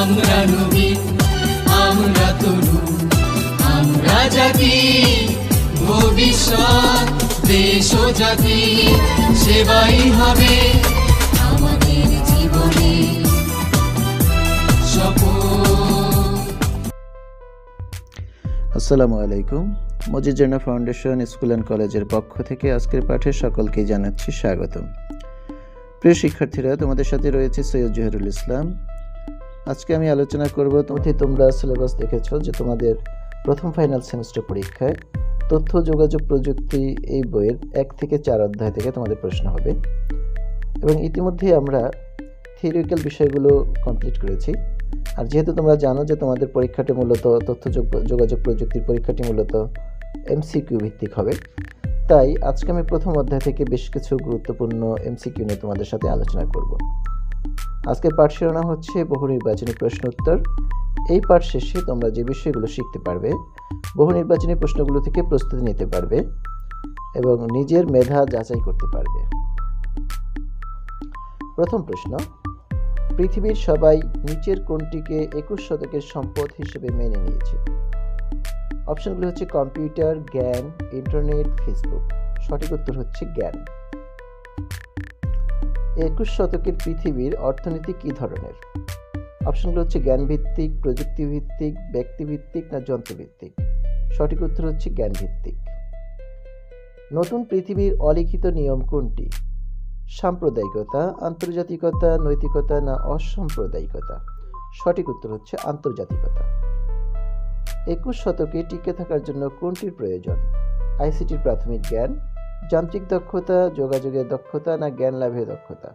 আমরা নবীন, আমরা তরুণ, আমরা জাতি, ভবিষ্যৎ দেশ ও জাতি সেবাই হবে আমাদের জীবনে শপথ। আসসালামু আলাইকুম। মজিদ জান্নাহ ফাউন্ডেশন স্কুল অ্যান্ড কলেজের পক্ষ থেকে আজকের পাঠে সকলকে জানাচ্ছি স্বাগতম। প্রিয় শিক্ষার্থীরা, তোমাদের সাথে রয়েছে সৈয়দ জহিরুল ইসলাম। আজকে আমি আলোচনা করব, তোমরা সিলেবাস দেখেছো যে তোমাদের প্রথম ফাইনাল সেমিস্টার পরীক্ষায় তথ্য যোগাযোগ প্রযুক্তি এই বইয়ের 1 থেকে 4 অধ্যায় থেকে তোমাদের প্রশ্ন হবে, এবং ইতিমধ্যেই আমরা থিওরিক্যাল বিষয়গুলো কমপ্লিট করেছি। আর যেহেতু তোমরা জানো যে তোমাদের পরীক্ষাটি মূলত তথ্য যোগাযোগ প্রযুক্তির পরীক্ষাটি মূলত এমসিকিউ ভিত্তিক হবে, তাই আজকে আমি প্রথম অধ্যায় থেকে বেশ কিছু গুরুত্বপূর্ণ এমসিকিউ নিয়ে তোমাদের সাথে আলোচনা করব। আজকের পাঠ শিরোনাম হচ্ছে বহু নির্বাচনী প্রশ্ন উত্তর। এই পাঠ শেষে তোমরা যে বিষয়গুলো শিখতে পারবে, বহু নির্বাচনী প্রশ্নগুলো থেকে প্রস্তুতি নিতে পারবে এবং নিজের মেধা যাচাই করতে পারবে। প্রথম প্রশ্ন, পৃথিবীর সবাই নিচের কোনটিকে 21 শতকের সম্পদ হিসেবে মেনে নিয়েছে? অপশনগুলো হচ্ছে কম্পিউটার, জ্ঞান, ইন্টারনেট, ফেসবুক। সঠিক উত্তর হচ্ছে জ্ঞান। 21 শতকের পৃথিবীর অর্থনীতি কি ধরনের? অপশনগুলো হচ্ছে জ্ঞান ভিত্তিক, প্রযুক্তি ভিত্তিক, ব্যক্তি ভিত্তিক না যন্ত্র ভিত্তিক। সঠিক উত্তর হচ্ছে জ্ঞান ভিত্তিক। নতুন পৃথিবীর অলিখিত নিয়ম কোনটি? সাম্প্রদায়িকতা, আন্তর্জাতিকতা, নৈতিকতা না অসাম্প্রদায়িকতা। সঠিক উত্তর হচ্ছে আন্তর্জাতিকতা। 21 শতকে টিকে থাকার জন্য কোনটির প্রয়োজন? আইসিটির প্রাথমিক জ্ঞান, যান্ত্রিক দক্ষতা, যোগাযোগের দক্ষতা না জ্ঞান লাভের দক্ষতা।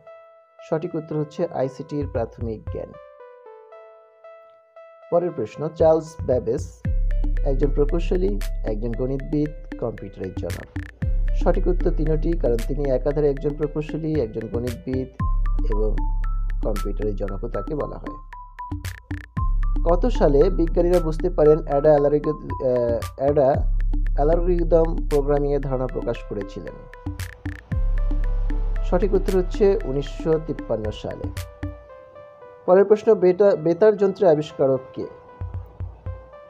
সঠিক উত্তর হচ্ছে আইসিটির প্রাথমিক জ্ঞান। পরের প্রশ্ন, চার্লস ব্যাবেজ একজন প্রকৌশলী, একজন গণিতবিদ, কম্পিউটারের জনক। সঠিক উত্তর তিনটি, কারণ তিনি একাধারে একজন প্রকৌশলী, একজন গণিতবিদ এবং কম্পিউটারের জনকও তাকে বলা হয়। কত সালে বিজ্ঞানীরা বুঝতে পারেন অ্যাডা অ্যালগরিদম প্রোগ্রামিং এর ধারণা প্রকাশ করেছিলেন? সঠিক উত্তর হচ্ছে 1953 সালে। পরের প্রশ্ন, বেতার যন্ত্রের আবিষ্কারক কে?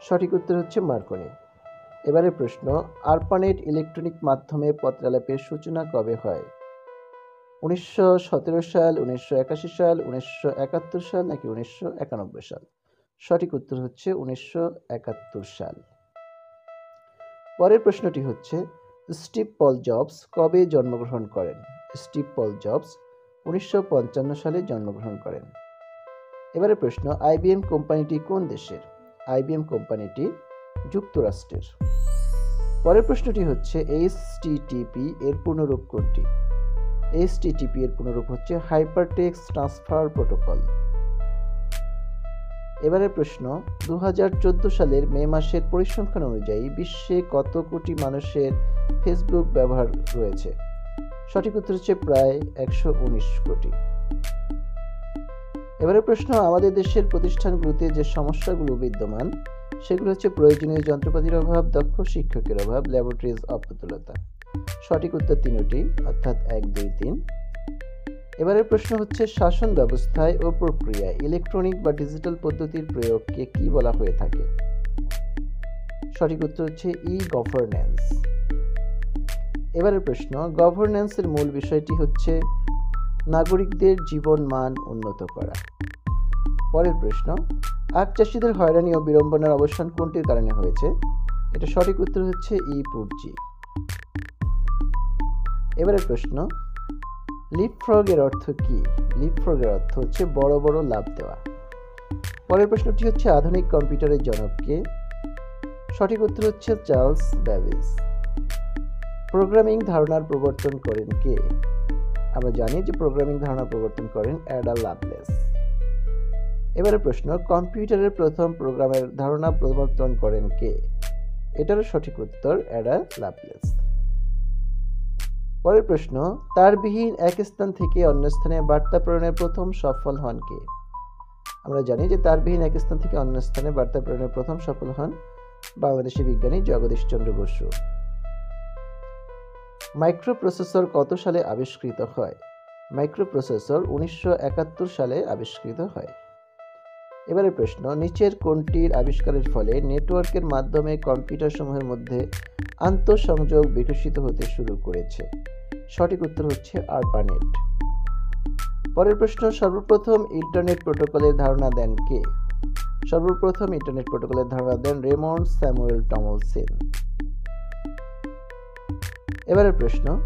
সঠিক উত্তর হচ্ছে মার্কনি। এবারের প্রশ্ন, আরপানেট ইলেকট্রনিক মাধ্যমে পত্রালাপের সূচনা কবে হয়? 1917 সাল, 1981 সাল, 1971 সাল নাকি 1991 সাল? সঠিক উত্তর হচ্ছে 1971 সাল। পরের প্রশ্নটি হচ্ছে, স্টিভ পল জবস কবে জন্মগ্রহণ করেন? স্টিভ পল জবস 1955 সালে জন্মগ্রহণ করেন। এবারে প্রশ্ন, আইবিএম কোম্পানিটি কোন দেশের? আইবিএম কোম্পানিটি যুক্তরাষ্ট্রের। পরের প্রশ্নটি হচ্ছে, এইচটিটিপি এর পূর্ণরূপ কোনটি? এইচটিটিপি এর পূর্ণরূপ হচ্ছে হাইপারটেক্সট ট্রান্সফার প্রোটোকল। এবারে প্রশ্ন, 2014 সালের মে মাসের পরিসংখ্যান অনুযায়ী বিশ্বে কত কোটি মানুষের ফেসবুক ব্যবহার রয়েছে? সঠিক উত্তর হচ্ছে প্রায় 119 কোটি। এবারে প্রশ্ন, আমাদের দেশের প্রতিষ্ঠানগুলোতে যে সমস্যাগুলো বিদ্যমান সেগুলো হচ্ছে প্রয়োজনীয় যন্ত্রপাতির অভাব, দক্ষ শিক্ষকের অভাব, ল্যাবরেটরিজ অপ্রতুলতা। সঠিক উত্তর তিনটি, অর্থাৎ 1, 2, 3। এবারের প্রশ্ন হচ্ছে, শাসন ব্যবস্থায় ও প্রক্রিয়ায় ইলেকট্রনিক বা ডিজিটাল পদ্ধতির প্রয়োগকে কি বলা হয়ে থাকে? সঠিক উত্তর হচ্ছে ই গভর্নেন্স। এবারের প্রশ্ন, গভর্নেন্সের মূল বিষয়টি হচ্ছে নাগরিকদের জীবন মান উন্নত করা। পরের প্রশ্ন, আখ চাষিদের হয়রানি ও বিড়ম্বনার অবসান কোনটির কারণে হয়েছে? এটা সঠিক উত্তর হচ্ছে ই পুরজি। এবারের প্রশ্ন, লিপফ্রগ এর অর্থ কি? লিপফ্রগ এর অর্থ হচ্ছে বড় বড় লাফ দেওয়া। পরের প্রশ্নটি হচ্ছে, আধুনিক কম্পিউটারের জনক কে? সঠিক উত্তর হচ্ছে চার্লস ব্যাবেজ। প্রোগ্রামিং ধারণার প্রবর্তন করেন কে? আমরা জানি যে প্রোগ্রামিং ধারণা প্রবর্তন করেন অ্যাডা লাভলেস। এবারে প্রশ্ন, কম্পিউটারের প্রথম প্রোগ্রামের ধারণা প্রবর্তন করেন কে? এটারও সঠিক উত্তর অ্যাডা লাভলেস। পরের প্রশ্ন, তারবিহীন এক স্থান থেকে অন্য স্থানে বার্তা প্রেরণের প্রথম সফল হন কে? আমরা জানি যে তারবিহীন এক স্থান থেকে অন্য স্থানে বার্তা প্রেরণের প্রথম সফল হন বাংলাদেশি বিজ্ঞানী জগদীশ চন্দ্র বসু। মাইক্রোপ্রসেসর কত সালে আবিষ্কৃত হয়? মাইক্রোপ্রসেসর 1971 সালে আবিষ্কৃত হয়। এবারের প্রশ্ন, নিচের কোনটির আবিষ্কারের ফলে নেটওয়ার্কের মাধ্যমে কম্পিউটারসমূহের মধ্যে আন্তঃসংযোগ বিকশিত হতে শুরু করেছে? সঠিক উত্তর হচ্ছে আরপানেট। পরের প্রশ্ন, সর্বপ্রথম ইন্টারনেট প্রোটোকলের ধারণা দেন কে? সর্বপ্রথম ইন্টারনেট প্রোটোকলের ধারণা দেন রেমন্ড স্যামুয়েল টমলসন। এবারের প্রশ্ন,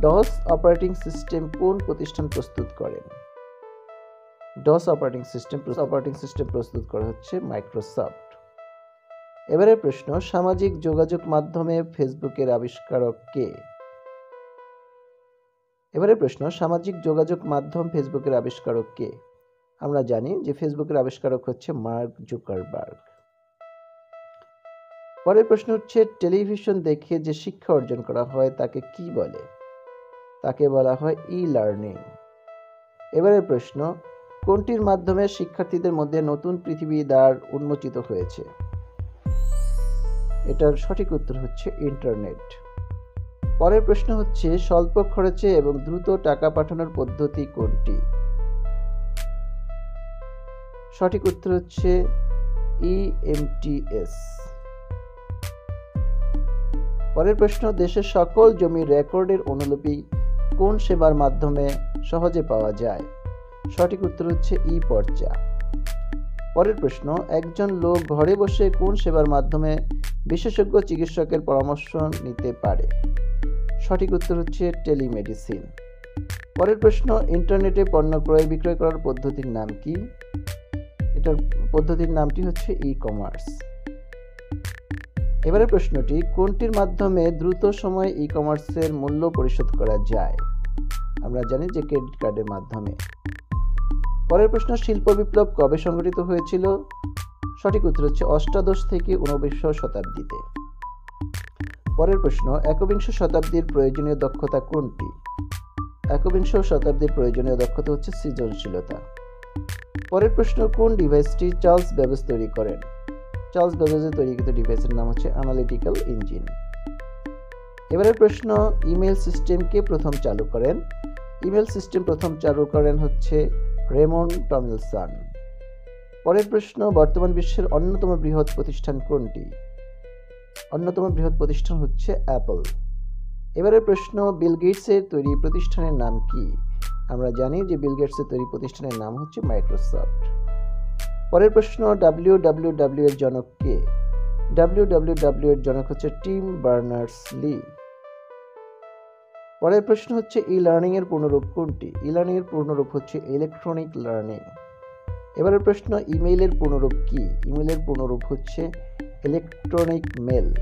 ডস অপারেটিং সিস্টেম কোন প্রতিষ্ঠান প্রস্তুত করেন? ডস অপারেটিং সিস্টেম প্রস্তুত করা হচ্ছে মাইক্রোসফট। এবারের প্রশ্ন, সামাজিক যোগাযোগ মাধ্যমে ফেসবুকের আবিষ্কারক কে? এবারের প্রশ্ন, সামাজিক যোগাযোগ মাধ্যম ফেসবুকের আবিষ্কারক কে? আমরা জানি যে ফেসবুকের আবিষ্কারক হচ্ছে মার্ক জুকারবার্গ। পরের প্রশ্ন হচ্ছে, টেলিভিশন দেখে যে শিক্ষা অর্জন করা হয় তাকে কি বলে? তাকে বলা হয় ই লার্নিং। এবারের প্রশ্ন, কোনটির মাধ্যমে শিক্ষার্থীদের মধ্যে নতুন পৃথিবী দ্বার উন্মোচিত হয়েছে? এটার সঠিক উত্তর হচ্ছে ইন্টারনেট। পরের প্রশ্ন হচ্ছে, স্বল্প খরচে এবং দ্রুত টাকা পাঠানোর পদ্ধতি কোনটি? সঠিক উত্তর হচ্ছে EMTS। পরের প্রশ্ন, দেশের সকল জমির রেকর্ডের অনুলিপি কোন সেবার মাধ্যমে সহজে পাওয়া যায়? সঠিক উত্তর হচ্ছে ই-পর্চা। পরের প্রশ্ন, একজন লোক ঘরে বসে কোন সেবার মাধ্যমে বিশেষজ্ঞ চিকিৎসকের পরামর্শ নিতে পারে? সঠিক উত্তর হচ্ছে টেলিমেডিসিন। পরের প্রশ্ন, ইন্টারনেটে পণ্য ক্রয় বিক্রয় করার পদ্ধতির নাম কি? এটার পদ্ধতির নামটি হচ্ছে ই-কমার্স। এবারে প্রশ্নটি, কোনটির মাধ্যমে দ্রুত সময়ে ই-কমার্সের মূল্য পরিশোধ করা যায়? আমরা জানি যে ক্রেডিট কার্ডের মাধ্যমে। পরের প্রশ্ন, শিল্প বিপ্লব কবে সংঘটিত হয়েছিল? সঠিক উত্তর হচ্ছে অষ্টাদশ থেকে ঊনবিংশ শতাব্দীতে। পরের প্রশ্ন, একবিংশ শতাব্দীর প্রয়োজনীয় দক্ষতা কোনটি? একবিংশ শতাব্দীর প্রয়োজনীয় দক্ষতা হচ্ছে সৃজনশীলতা। পরের প্রশ্ন, কোন ডিভাইসটি চার্লস বেবেজ তৈরি করেন? চার্লস বেবেজের তৈরিকৃত ডিভাইসের নাম হচ্ছে অ্যানালিটিক্যাল ইঞ্জিন। এবারের প্রশ্ন, ইমেল সিস্টেম কে প্রথম চালু করেন? ইমেল সিস্টেম প্রথম চালু করেন হচ্ছে রেমন্ড টমলসন। পরের প্রশ্ন, বর্তমান বিশ্বের অন্যতম বৃহৎ প্রতিষ্ঠান কোনটি? অন্যতম বৃহৎ প্রতিষ্ঠান হচ্ছে অ্যাপল। এবারের প্রশ্ন, বিল গেটসের তৈরি প্রতিষ্ঠানের নাম কি? আমরা জানি যে বিল গেটসের তৈরি প্রতিষ্ঠানের নাম হচ্ছে মাইক্রোসফট। পরের প্রশ্ন, WWW এর জনক কে? WWW এর জনক হচ্ছে টিম বার্নার্স-লি। পরের প্রশ্ন হচ্ছে, ই লার্নিং এর পূর্ণরূপ কোনটি? ই লার্নিং এর পূর্ণরূপ হচ্ছে ইলেকট্রনিক লার্নিং। এবারের প্রশ্ন, ইমেইলের পূর্ণরূপ কি? ইমেইলের পূর্ণরূপ হচ্ছে ইলেকট্রনিক মেল।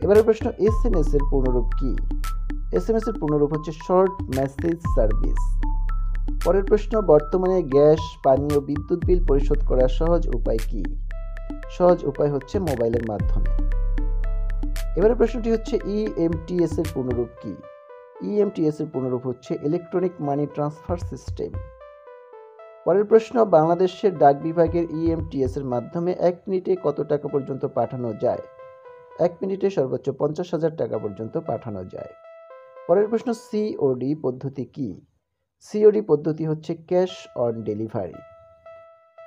এবারের প্রশ্ন, SMS এর পূর্ণরূপ কি? SMS এর পূর্ণরূপ হচ্ছে শর্ট মেসেজ সার্ভিস। পরের প্রশ্ন, বর্তমানে গ্যাস, পানি ও বিদ্যুৎ বিল পরিশোধ করার সহজ উপায় কি? সহজ উপায় হচ্ছে মোবাইলের মাধ্যমে। এবারের প্রশ্নটি হচ্ছে, EMTS এর পূর্ণরূপ কি? EMTS এর পূর্ণরূপ হচ্ছে ইলেকট্রনিক মানি ট্রান্সফার সিস্টেম। পরের প্রশ্ন, বাংলাদেশের ডাক বিভাগের EMTS এর মাধ্যমে 1 মিনিটে কত টাকা পর্যন্ত পাঠানো যায়? 1 মিনিটে সর্বোচ্চ 50,000 টাকা পর্যন্ত পাঠানো যায়। পরের প্রশ্ন, COD পদ্ধতি কি? COD পদ্ধতি হচ্ছে ক্যাশ অন ডেলিভারি।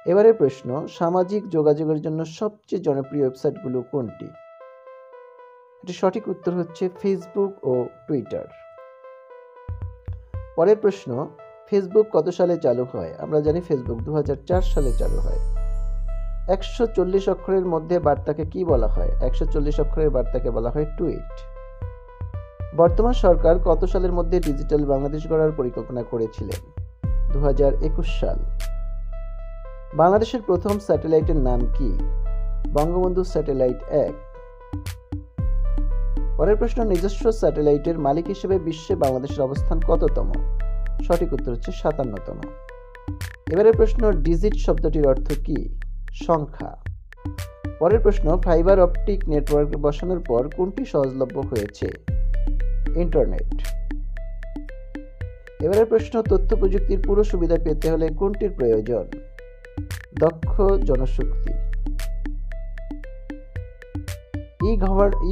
এবারের প্রশ্ন, সামাজিক যোগাযোগের জন্য সবচেয়ে জনপ্রিয় ওয়েবসাইটগুলো কোনটি? এটি সঠিক উত্তর হচ্ছে ফেসবুক ও টুইটার। পরের প্রশ্ন, ফেসবুক কত সালে চালু হয়? আমরা জানি ফেসবুক 2004 সালে চালু হয়। 140 অক্ষরের মধ্যে বার্তাকে কি বলা হয়? 140 অক্ষরের বার্তাকে বলা হয় টুইট। বর্তমান সরকার কত সালের মধ্যে ডিজিটাল বাংলাদেশ গড়ার পরিকল্পনা করেছিলেন? 2021 সাল। বাংলাদেশের প্রথম স্যাটেলাইটের নাম কি? বঙ্গবন্ধু স্যাটেলাইট 1। পরের প্রশ্ন, নিজস্ব স্যাটেলাইটের মালিক হিসেবে বিশ্বে বাংলাদেশের অবস্থান কততম? সঠিক উত্তর হচ্ছে 57তম। এবারের প্রশ্ন, ডিজিট শব্দটির অর্থ কি? সংখ্যা। পরের প্রশ্ন, ফাইবার অপটিক নেটওয়ার্ক বসানোর পর কোনটি সহজলভ্য হয়েছে? ইন্টারনেট। এবারের প্রশ্ন, তথ্য প্রযুক্তির পুরো সুবিধা পেতে হলে কোনটির প্রয়োজন? দক্ষ জনশক্তি।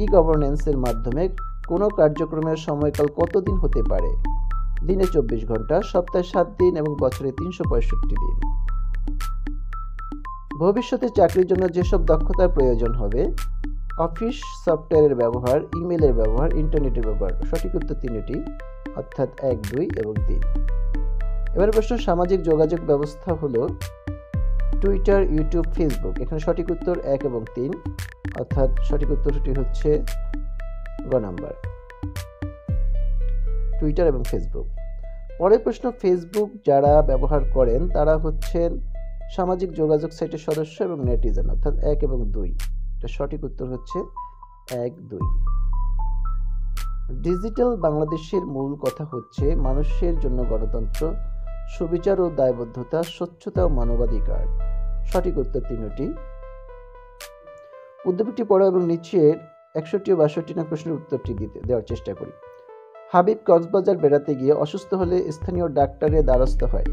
ই গভর্নেন্সের মাধ্যমে কোনো কার্যক্রমের সময়কাল কতদিন হতে পারে? দিনে 24 ঘন্টা, সপ্তাহে 7 দিন এবং বছরে 365 দিন। ভবিষ্যতে চাকরির জন্য যেসব দক্ষতার প্রয়োজন হবে: অফিস সফটওয়্যারের ব্যবহার, ইমেলের ব্যবহার, ইন্টারনেটের ব্যবহার। সঠিক উত্তর 3টি, অর্থাৎ 1, 2 এবং 3। এবার প্রশ্ন, সামাজিক যোগাযোগ ব্যবস্থা হলো টুইটার, ইউটিউব, ফেসবুক। এখানে সঠিক উত্তর 1 এবং 3, অর্থাৎ সঠিক উত্তরটি হচ্ছে গ নাম্বার, টুইটার এবং ফেসবুক। পরের প্রশ্ন, ফেসবুক যারা ব্যবহার করেন তারা হচ্ছেন সামাজিক যোগাযোগ সাইটের সদস্য এবং নেটিজেন, অর্থাৎ 1 এবং 2। এটা সঠিক উত্তর হচ্ছে 1, 2। ডিজিটাল বাংলাদেশের মূল কথা হচ্ছে মানুষের জন্য গণতন্ত্র, সুবিচার ও দায়বদ্ধতা, স্বচ্ছতা ও মানবাধিকার। সঠিক উত্তর 3টি। উদ্দীপকটি পড়ো এবং নিচের 61 ও 62 নং প্রশ্নের উত্তরটি দেওয়ার চেষ্টা করি। হাবিব কক্সবাজার বেড়াতে গিয়ে অসুস্থ হলে স্থানীয় ডাক্তারের দ্বারস্থ হয়।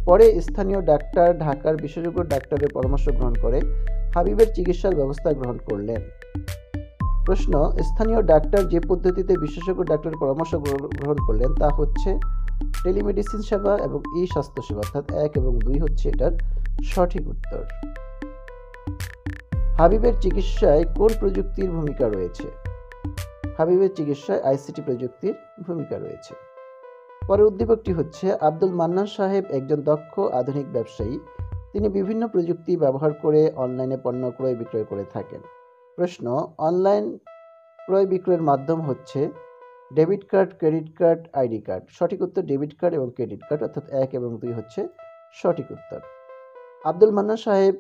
পরে স্থানীয় ডাক্তার ঢাকার বিশেষজ্ঞ ডাক্তারের পরামর্শ গ্রহণ করে হাবিবের চিকিৎসার ব্যবস্থা গ্রহণ করলেন। প্রশ্ন, স্থানীয় ডাক্তার যে পদ্ধতিতে বিশেষজ্ঞ ডাক্তারের পরামর্শ গ্রহণ করলেন তা হচ্ছে টেলিমেডিসিন সেবা এবং ই-স্বাস্থ্য সেবা, অর্থাৎ 1 এবং 2 হচ্ছে এটার সঠিক উত্তর। হাবিবের চিকিৎসায় কোন প্রযুক্তির ভূমিকা রয়েছে? হাবিবের চিকিৎসায় আইসিটি প্রযুক্তির ভূমিকা রয়েছে। পরের উদ্দীপকটি হচ্ছে আব্দুল মান্নান সাহেব একজন দক্ষ আধুনিক ব্যবসায়ী। তিনি বিভিন্ন প্রযুক্তি ব্যবহার করে অনলাইনে পণ্য ক্রয় বিক্রয় করে থাকেন। প্রশ্ন, অনলাইন ক্রয় বিক্রয়ের মাধ্যম হচ্ছে debit card, credit card, ID card. সঠিক উত্তর ডেবিট কার্ড এবং ক্রেডিট কার্ড, অর্থাৎ 1 এবং 2 হচ্ছে সঠিক উত্তর। আব্দুল মান্নান সাহেব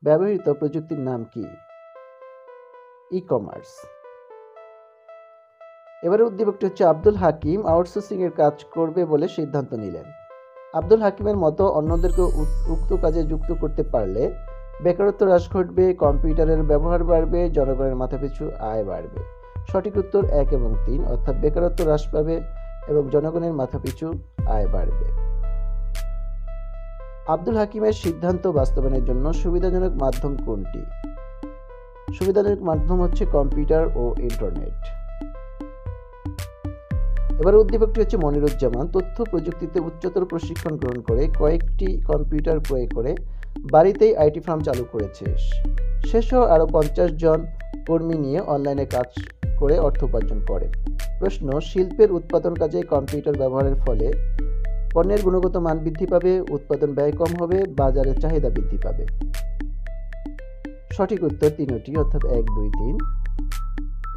ব্যবহৃত প্রযুক্তির নাম কি? ই-কমার্স। এবারে উদ্দীপকটি হচ্ছে আব্দুল হাকিম আউটসোর্সিং এর কাজ করবে বলে সিদ্ধান্ত নিলেন। আব্দুল হাকিমের মতো অন্যদেরকে উক্ত কাজে যুক্ত করতে পারলে বেকারত্ব হ্রাস ঘটবে, কম্পিউটারের ব্যবহার বাড়বে, জনগণের মাথাপিছু আয় বাড়বে। সঠিক উত্তর 1 এবং 3, অর্থাৎ বেকারত্ব হ্রাস পাবে এবং জনগণের মাথাপিছু আয় বাড়বে। আব্দুল হাকিমের সিদ্ধান্ত বাস্তবায়নের জন্য সুবিধাজনক মাধ্যম কোনটি? সুবিধাজনক মাধ্যম হচ্ছে কম্পিউটার ও ইন্টারনেট। এবার উদ্দীপকটি হচ্ছে মনিরুজ্জামান তথ্য প্রযুক্তিতে উচ্চতর প্রশিক্ষণ গ্রহণ করে কয়েকটি কম্পিউটার ক্রয় করে বাড়িতেই আইটি ফার্ম চালু করেছে। সেসহ আরও 50 জন কর্মী নিয়ে অনলাইনে কাজ করে অর্থ উপার্জন করেন। প্রশ্ন, শিল্পের উৎপাদন কাজে কম্পিউটার ব্যবহারের ফলে পণ্যের গুণগত মান বৃদ্ধি পাবে, উৎপাদন ব্যয় কম হবে, বাজারের চাহিদা বৃদ্ধি পাবে। সঠিক উত্তর 3টি, অর্থাৎ 1, 2, 3।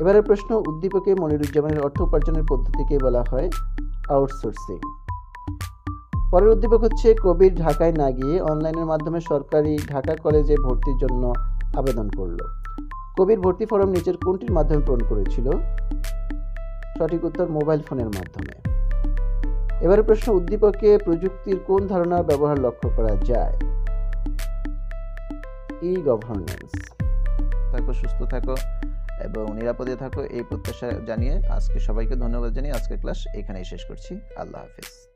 এবারের প্রশ্ন, উদ্দীপকে মনিরুজ্জামানের অর্থ উপার্জনের পদ্ধতিকে বলা হয় আউটসোর্সিং। পরের উদ্দীপক হচ্ছে কবির ঢাকায় না গিয়ে অনলাইনের মাধ্যমে সরকারি ঢাকা কলেজে ভর্তির জন্য আবেদন করল। কবির ভর্তি ফরম নিচের কোনটির মাধ্যমে পূরণ করেছিল? সঠিক উত্তর মোবাইল ফোনের মাধ্যমে। এবারে প্রশ্ন, উদ্দীপকে প্রযুক্তির কোন ধারণার ব্যবহার লক্ষ্য করা যায়? ই-গভর্নেন্স। থাকো, সুস্থ থাকো এবং নিরাপদে থাকো এই প্রত্যাশা জানিয়ে আজকে সবাইকে ধন্যবাদ জানিয়ে আজকের ক্লাস এখানেই শেষ করছি। আল্লাহ হাফেজ।